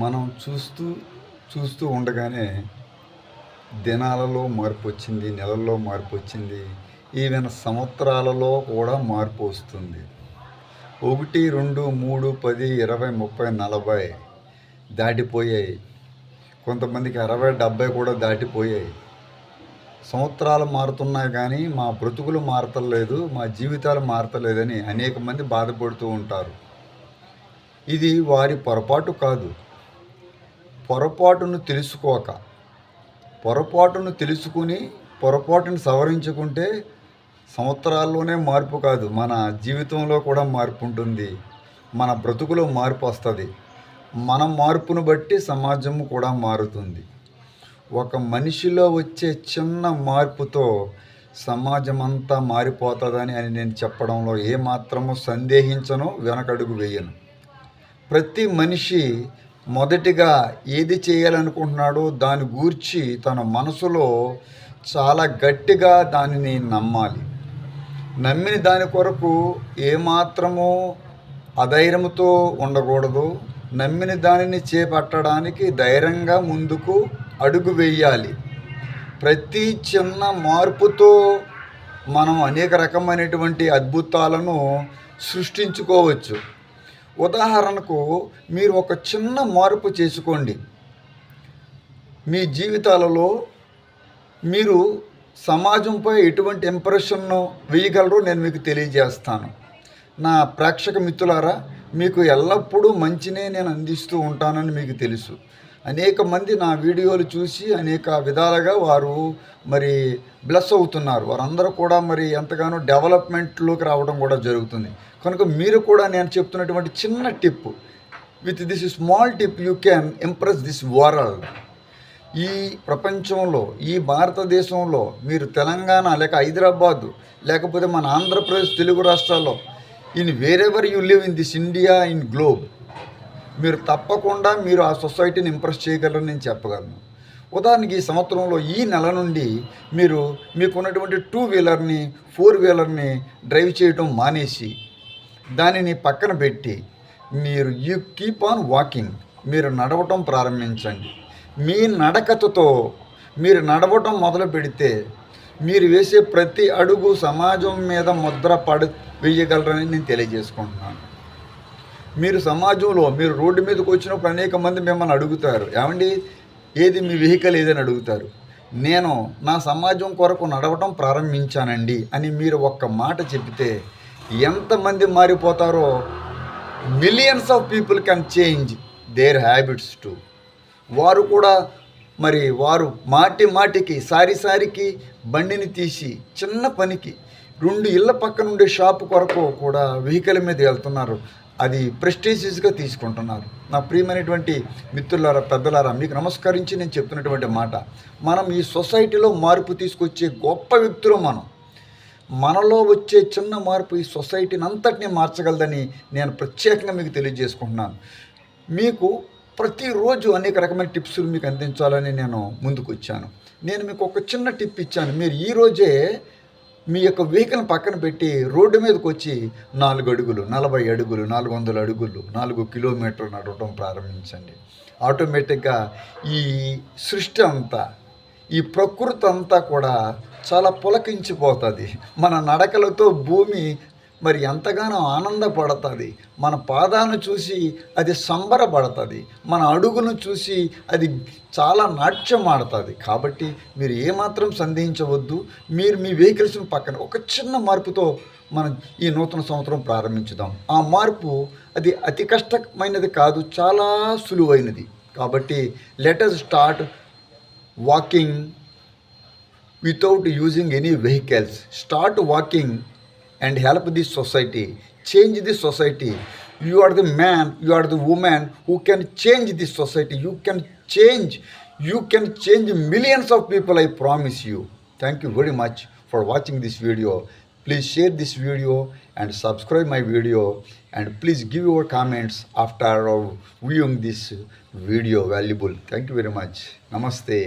మనం చూస్తూ చూస్తూ ఉండగానే దినాలలో మార్పు వచ్చింది, నెలల్లో మార్పు వచ్చింది, ఈవెన్ సంవత్సరాలలో కూడా మార్పు వస్తుంది. 1, 2, 3, 10, 20, 30, 40 దాటిపోయాయి. కొంతమందికి 60, 70 కూడా దాటిపోయాయి. సంవత్సరాలు మారుతున్నాయి కానీ మా బ్రతుకులు మారతలేదు, మా జీవితాలు మారతలేదని అనేక మంది బాధపడుతూ ఉంటారు. ఇది వారి పొరపాటు కాదు. పొరపాటును తెలుసుకుని పొరపాటును సవరించుకుంటే సంవత్సరాల్లోనే మార్పు కాదు, మన జీవితంలో కూడా మార్పు ఉంటుంది. మన బ్రతుకులో మార్పు వస్తుంది. మన మార్పును బట్టి సమాజము కూడా మారుతుంది. ఒక మనిషిలో వచ్చే చిన్న మార్పుతో సమాజం అంతా మారిపోతుందని నేను చెప్పడంలో ఏమాత్రము సందేహించను, వెనకడుగు వేయను. ప్రతి మనిషి మొదటిగా ఏది చేయాలనుకుంటున్నాడో దాని గూర్చి తన మనసులో చాలా గట్టిగా దానిని నమ్మాలి. నమ్మిన దాని కొరకు ఏమాత్రము అధైర్యంతో ఉండకూడదు. నమ్మిన దానిని చేపట్టడానికి ధైర్యంగా ముందుకు అడుగు వేయాలి. ప్రతి చిన్న మార్పుతో మనం అనేక రకమైనటువంటి అద్భుతాలను సృష్టించుకోవచ్చు. ఉదాహరణకు మీరు ఒక చిన్న మార్పు చేసుకోండి. మీ జీవితాలలో మీరు సమాజంపై ఎటువంటి ఇంప్రెషన్ను వేయగలరో నేను మీకు తెలియజేస్తాను. నా ప్రేక్షక మిత్రులారా, మీకు ఎల్లప్పుడూ మంచినే నేను అందిస్తూ ఉంటానని మీకు తెలుసు. అనేక మంది నా వీడియోలు చూసి అనేక విధాలుగా వారు మరి బ్లెస్ అవుతున్నారు. వారందరూ కూడా మరి ఎంతగానో డెవలప్మెంట్లోకి రావడం కూడా జరుగుతుంది. కనుక మీరు కూడా నేను చెప్తున్నటువంటి చిన్న tip, with this small tip you can impress this world. ఈ ప్రపంచంలో, ఈ భారతదేశంలో మీరు తెలంగాణ లేక హైదరాబాద్ లేకపోతే మన ఆంధ్రప్రదేశ్ తెలుగు రాష్ట్రాల్లో, in wherever you live in this India, in globe, మీరు తప్పకుండా మీరు ఆ సొసైటీని ఇంప్రెస్ చేయగలరని నేను చెప్పగలను. ఉదాహరణకి ఈ సంవత్సరంలో ఈ నెల నుండి మీరు మీకున్నటువంటి 2 వీలర్ని 4 వీలర్ని డ్రైవ్ చేయడం మానేసి దానిని పక్కన పెట్టి మీరు యూ కీప్ ఆన్ వాకింగ్, మీరు నడవటం ప్రారంభించండి. మీ నడకతో మీరు నడవటం మొదలు పెడితే మీరు వేసే ప్రతి అడుగు సమాజం మీద ముద్ర వేయగలరని నేను తెలియజేసుకుంటున్నాను. మీరు సమాజంలో మీరు రోడ్డు మీదకి వచ్చినప్పుడు అనేక మంది మిమ్మల్ని అడుగుతారు, ఏమండి ఏది మీ వెహికల్ ఏదని అడుగుతారు. నేను నా సమాజం కొరకు నడవటం ప్రారంభించానండి అని మీరు ఒక్క మాట చెబితే ఎంతమంది మారిపోతారో. Millions of people can change their habits too. వారు కూడా మరి వారు మాటికి సారికి బండిని తీసి చిన్న పనికి 2 ఇళ్ళ పక్కన ఉండే షాపు కొరకు కూడా వెహికల్ మీద వెళ్తున్నారు. అది ప్రెస్టీజియస్గా తీసుకుంటున్నారు. నా ప్రియమైనటువంటి మిత్రులారా, పెద్దలారా, మీకు నమస్కరించి నేను చెప్తున్నటువంటి మాట, మనం ఈ సొసైటీలో మార్పు తీసుకొచ్చే గొప్ప వ్యక్తులు మనలో వచ్చే చిన్న మార్పు ఈ సొసైటీని అంతటినీ మార్చగలదని నేను ప్రత్యేకంగా మీకు తెలియజేసుకుంటున్నాను. మీకు ప్రతిరోజు అనేక రకమైన టిప్స్లు మీకు అందించాలని నేను ముందుకు వచ్చాను. నేను మీకు ఒక చిన్న టిప్ ఇచ్చాను. మీరు ఈరోజే మీ యొక్క వెహికల్ని పక్కన పెట్టి రోడ్డు మీదకి వచ్చి 4 అడుగులు, 40 అడుగులు, 400 అడుగులు, 4 కిలోమీటర్లు నడవటం ప్రారంభించండి. ఆటోమేటిక్గా ఈ సృష్టి అంతా, ఈ ప్రకృతి అంతా కూడా చాలా పులకించిపోతుంది. మన నడకలతో భూమి మరి ఎంతగానో ఆనందపడుతుంది. మన పాదాలను చూసి అది సంబరపడుతుంది. మన అడుగును చూసి అది చాలా నాట్యం ఆడుతుంది. కాబట్టి మీరు ఏమాత్రం సందేహించవద్దు. మీరు మీ వెహికల్స్ని పక్కన ఒక చిన్న మార్పుతో మనం ఈ నూతన సంవత్సరం ప్రారంభించుదాం. ఆ మార్పు అది అతి కష్టమైనది కాదు, చాలా సులువైనది. కాబట్టి let us start walking without using any vehicles. Start walking and help this society, change this society. You are the man, you are the woman who can change this society. You can change millions of people, I promise you. Thank you very much for watching this video. Please share this video and subscribe my video, and please give your comments after viewing this video valuable. Thank you very much. Namaste.